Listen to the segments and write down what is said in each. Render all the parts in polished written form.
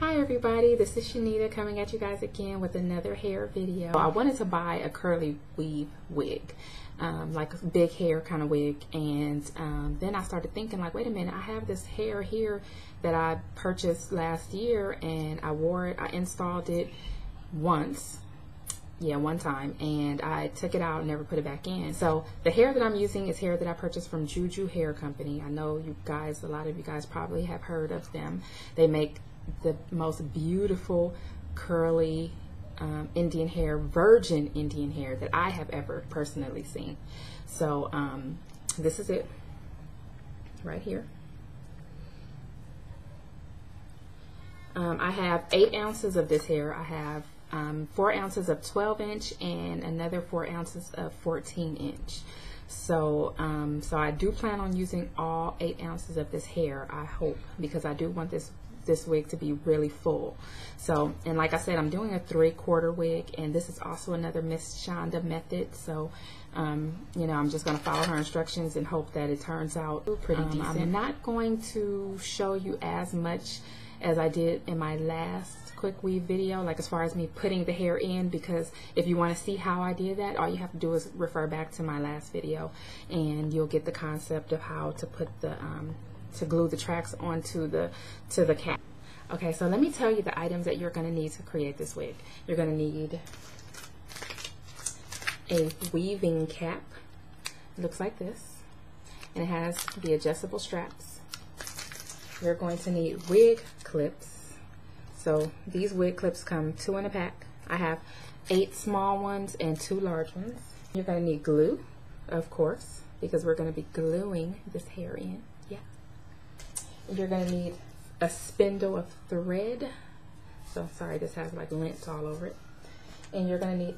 Hi everybody, this is Shanita coming at you guys again with another hair video. I wanted to buy a curly weave wig, like a big hair kind of wig, and then I started thinking like, wait a minute, I have this hair here that I purchased last year and I wore it, I installed it once. Yeah, one time, and I took it out and never put it back in. So the hair that I'm using is hair that I purchased from Juju hair company. I know you guys, a lot of you guys probably have heard of them. They make the most beautiful curly Indian hair, virgin Indian hair that I have ever personally seen. So this is it right here. I have 8 ounces of this hair. I have 4 ounces of 12-inch and another 4 ounces of 14-inch. So so I do plan on using all 8 ounces of this hair, I hope, because I do want this wig to be really full. So, and like I said, I'm doing a 3/4 wig, and this is also another MsChanda method. So you know, I'm just going to follow her instructions and hope that it turns out pretty decent. I'm not going to show you as much as I did in my last quick weave video, like as far as me putting the hair in, because if you want to see how I did that, all you have to do is refer back to my last video and you'll get the concept of how to put the to glue the tracks onto the cap. Okay, so let me tell you the items that you're going to need to create this wig. You're going to need a weaving cap. It looks like this, and it has the adjustable straps. You're going to need wig clips. So these wig clips come 2 in a pack. I have 8 small ones and 2 large ones. You're going to need glue, of course, because we're going to be gluing this hair in. Yeah. You're going to need a spindle of thread. So sorry, this has like lint all over it. And you're going to need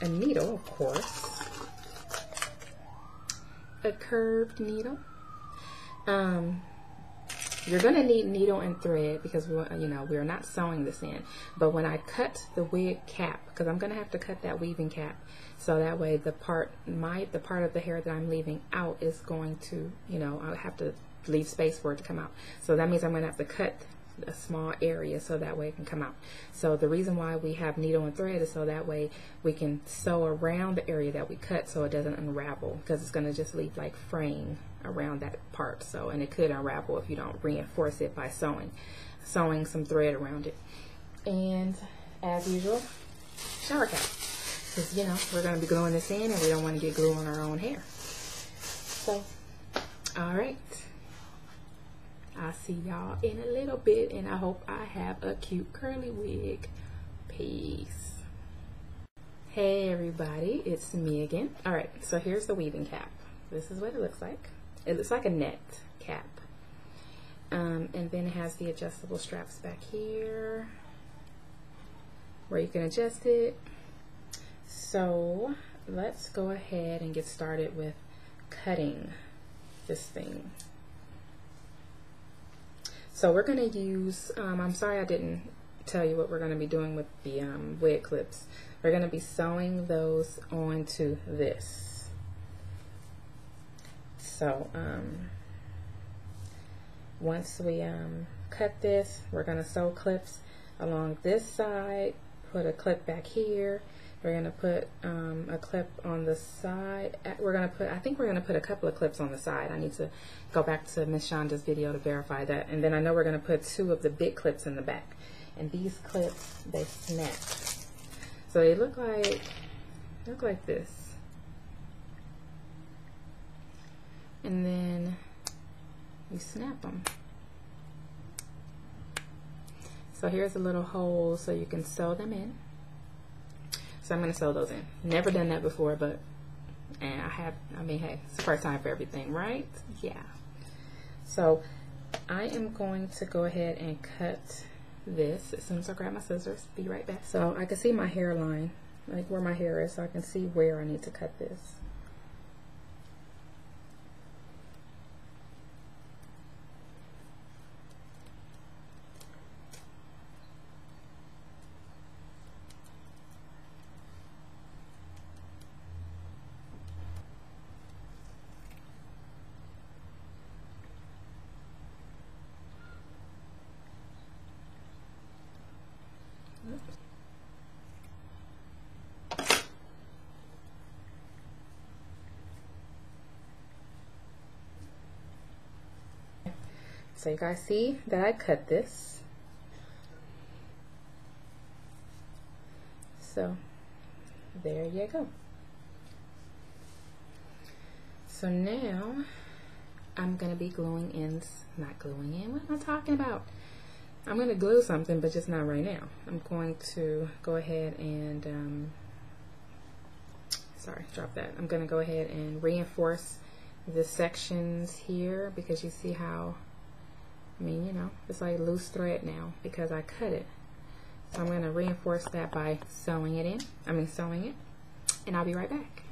a needle, of course. A curved needle. You're going to need needle and thread because we're not sewing this in. But when I cut the wig cap, because I'm going to have to cut that weaving cap, so that way the part of the hair that I'm leaving out is going to, I'll have to leave space for it to come out. So that means I'm going to have to cut a small area so that way it can come out. So the reason why we have needle and thread is so that way we can sew around the area that we cut so it doesn't unravel, because it's going to just leave like fraying around that part. So, and it could unravel if you don't reinforce it by sewing some thread around it. And as usual, shower cap, because we're going to be gluing this in and we don't want to get glue on our own hair. So all right, I'll see y'all in a little bit, and I hope I have a cute curly wig. Peace. Hey everybody, it's me again. All right, so here's the weaving cap. This is what it looks like. It looks like a net cap. And then it has the adjustable straps back here where you can adjust it. So let's go ahead and get started with cutting this thing. So we're going to use, I'm sorry I didn't tell you what we're going to be doing with the wig clips. We're going to be sewing those onto this. So once we cut this, we're going to sew clips along this side, put a clip back here. We're going to put a clip on the side. I think we're going to put a couple of clips on the side. I need to go back to MsChanda's video to verify that. And then I know we're going to put 2 of the big clips in the back. And these clips, they snap. So they look like this. And then you snap them. So here's a little hole so you can sew them in. So I'm going to sew those in. Never done that before, but hey, it's the first time for everything, right? Yeah. So I am going to go ahead and cut this as soon as I grab my scissors. Be right back. So I can see my hairline, like where my hair is, so I can see where I need to cut this. So you guys see that I cut this. So there you go. So now I'm going to be gluing in, not gluing in, what am I talking about? I'm going to glue something, but just not right now. I'm going to go ahead and, sorry, drop that. I'm going to go ahead and reinforce the sections here, because you see how, I mean, you know, it's like loose thread now because I cut it. So I'm going to reinforce that by sewing it in. Sewing it, and I'll be right back.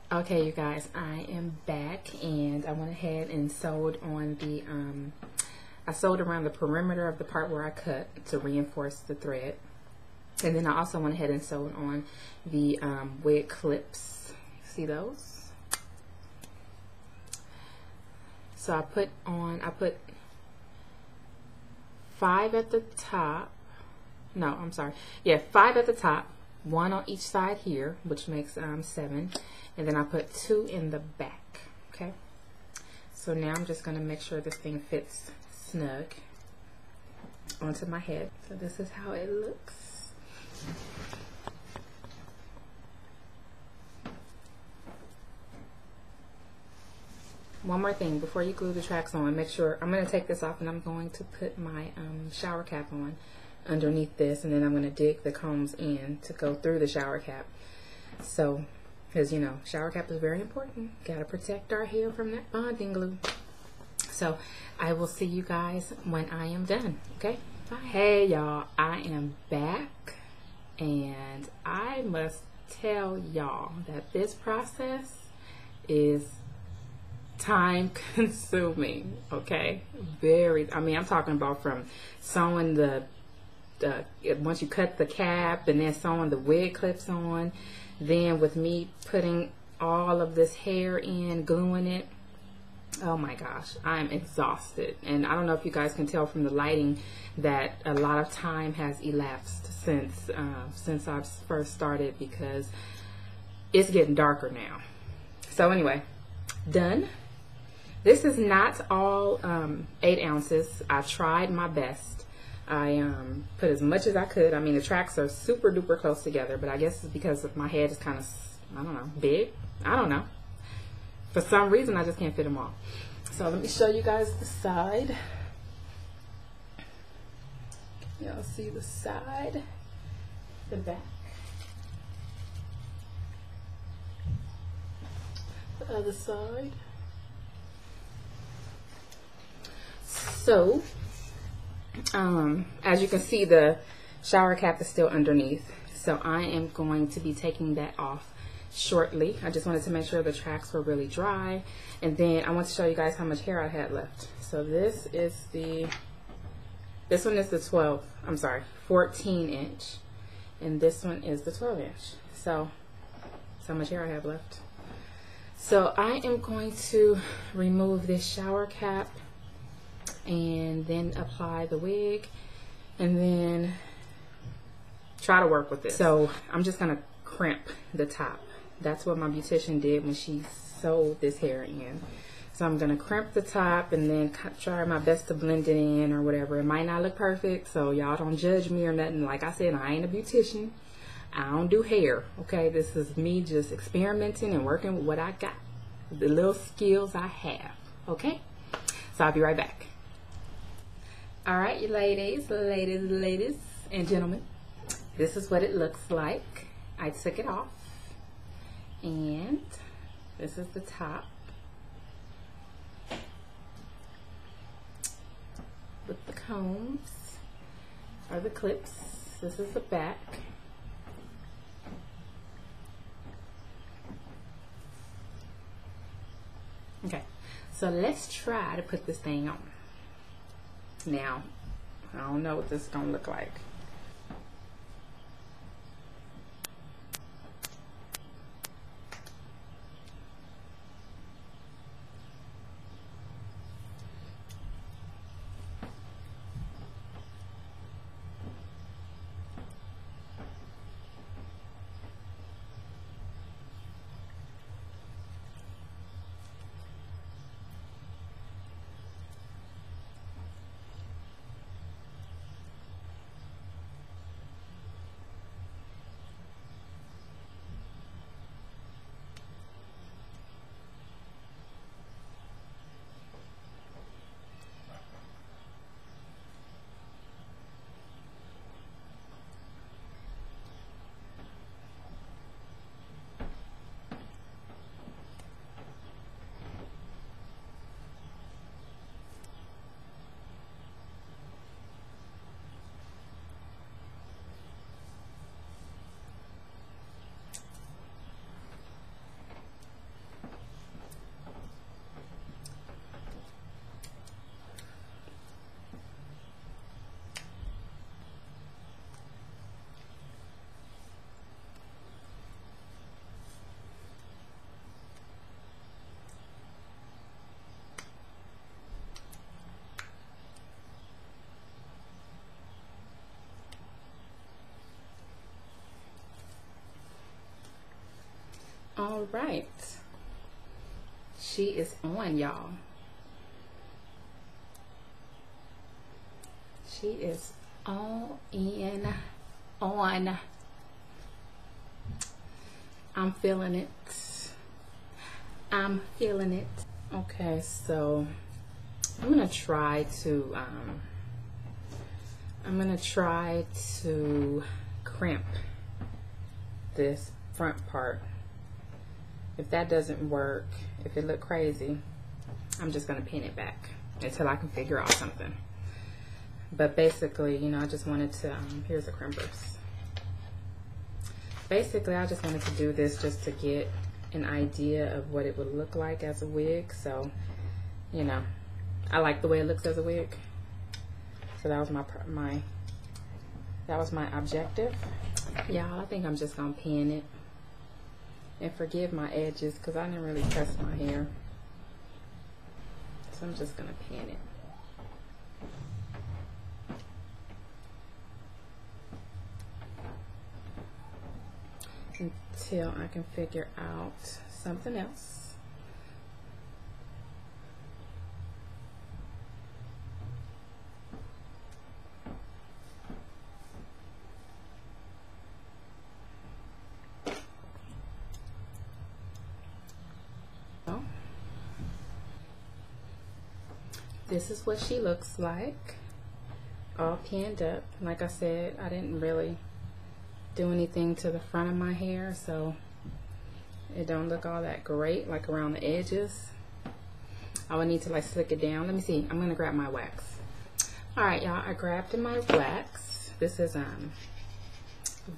Okay, you guys, I am back, and I went ahead and sewed on the, I sewed around the perimeter of the part where I cut to reinforce the thread. And then I also went ahead and sewed on the wig clips. See those? So I put 5 at the top. No, I'm sorry. Yeah, 5 at the top, 1 on each side here, which makes 7. And then I put 2 in the back. Okay. So now I'm just going to make sure this thing fits snug onto my head. So this is how it looks. One more thing before you glue the tracks on, make sure, I'm going to take this off and I'm going to put my shower cap on underneath this, and then I'm going to dig the combs in to go through the shower cap. So, because you know, shower cap is very important. Got to protect our hair from that bonding glue. So I will see you guys when I am done. Okay, bye. Hey y'all, I am back, and I must tell y'all that this process is time consuming. Okay, very, I mean, I'm talking about from sewing the once you cut the cap, and then sewing the wig clips on, then with me putting all of this hair in, gluing it. Oh my gosh, I'm exhausted, and I don't know if you guys can tell from the lighting that a lot of time has elapsed since I first started, because it's getting darker now. So anyway, done. This is not all 8 ounces. I tried my best. I put as much as I could. I mean, the tracks are super duper close together, but I guess it's because my head is kind of, I don't know, big. I don't know. For some reason, I just can't fit them all. So let me show you guys the side. Y'all see the side, the back, the other side. So, as you can see, the shower cap is still underneath. So I am going to be taking that off shortly. I just wanted to make sure the tracks were really dry, and then I want to show you guys how much hair I had left. So this one is the 14 inch, and this one is the 12 inch. So that's how much hair I have left. So I am going to remove this shower cap and then apply the wig, and then try to work with this. So I'm just gonna crimp the top. That's what my beautician did when she sewed this hair in. So I'm gonna crimp the top and then try my best to blend it in or whatever. It might not look perfect, so y'all don't judge me or nothing. Like I said, I ain't a beautician. I don't do hair, okay? This is me just experimenting and working with what I got, the little skills I have, okay? So I'll be right back. All right, you ladies and gentlemen, this is what it looks like. I took it off, and this is the top with the combs or the clips. This is the back. Okay, so let's try to put this thing on. Now, I don't know what this is gonna look like. All right. She is on, y'all. She is all in on. I'm feeling it. I'm feeling it. Okay, so I'm gonna try to crimp this front part. If that doesn't work, if it look crazy, I'm just gonna pin it back until I can figure out something. But basically, you know, I just wanted to, here's the crimpers. Basically, I just wanted to do this just to get an idea of what it would look like as a wig. So, you know, I like the way it looks as a wig. So that was my objective. Y'all, I think I'm just gonna pin it. And forgive my edges because I didn't really press my hair. So I'm just gonna pin it. Until I can figure out something else. So, this is what she looks like, all pinned up. Like I said, I didn't really do anything to the front of my hair, so it don't look all that great, like around the edges. I would need to like slick it down. Let me see. I'm gonna grab my wax. All right, y'all. I grabbed my wax. This is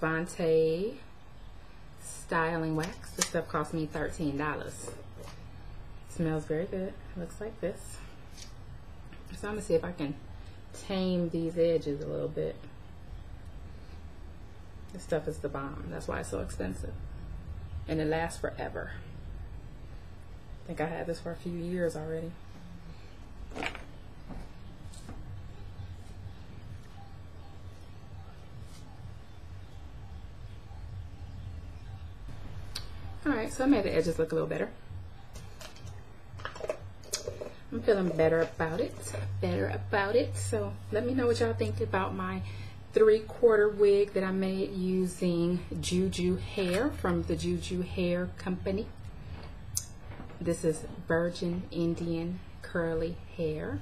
Vontae styling wax. This stuff cost me $13. Smells very good. Looks like this. So I'm gonna see if I can tame these edges a little bit. This stuff is the bomb. That's why it's so expensive. And it lasts forever. I think I had this for a few years already. Alright, so I made the edges look a little better. I'm feeling better about it. So let me know what y'all think about my 3/4 wig that I made using Juju hair from the Juju hair company. This is virgin Indian curly hair.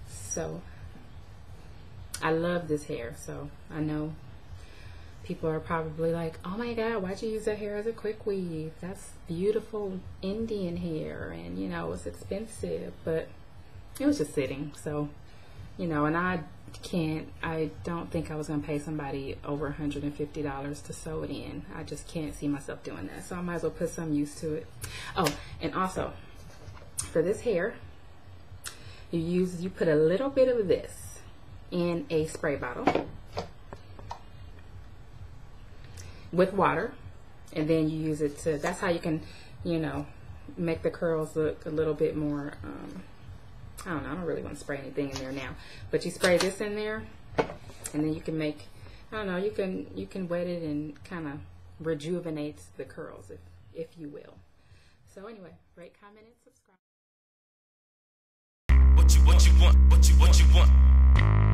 So I love this hair. So I know people are probably like, oh my god, why'd you use that hair as a quick weave? That's beautiful Indian hair, and you know, it's expensive, but it was just sitting. So, you know, and I don't think I was gonna pay somebody over $150 to sew it in. I just can't see myself doing that. So I might as well put some use to it. Oh, and also for this hair, you put a little bit of this in a spray bottle with water, and then you use it to, that's how you can, you know, make the curls look a little bit more, I don't know, I don't really want to spray anything in there now, but you spray this in there, and then you can make, I don't know, you can wet it and kind of rejuvenates the curls, if you will. So anyway, rate, comment, and subscribe. What you want?